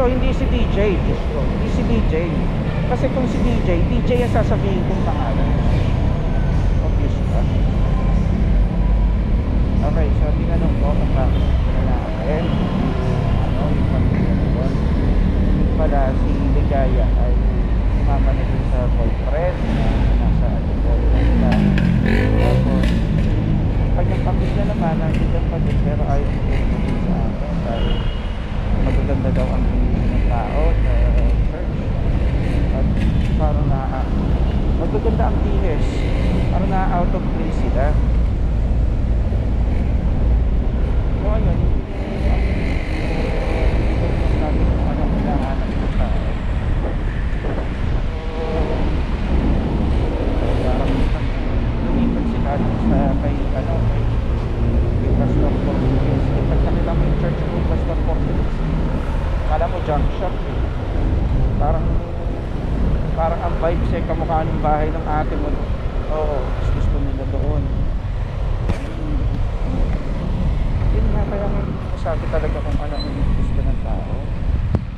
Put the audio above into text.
So hindi si DJ, Diyos ko, hindi si DJ. Kasi kung si DJ ang sasabihin kong pangalan. Obvious ba? Okay, so tinanong ko kung bakit lalaki. Ano, yung pamilya doon. Yung pala si Ligaya ay sumama na dun sa boyfriend na nasa Antipolo na sila. Tapos, yung kanyang pamilya naman nandiyan pa din pero ayaw ko din sa akin dahil magaganda daw ang tingin ng tao sa church. At parang magaganda ang tihis. Parang out of place sila. So ayun, natin kung anong hinahanap ng tao. Parang lumipat sila sa kay Pastor Portuguese. Pag nakita mo yung church ng Pastor Portuguese, kala mo junk shop eh. Parang ang vibes eh kamukha ng bahay ng ate mo. Oo, gusto nila doon. Yun nga, kaya sabi talaga kung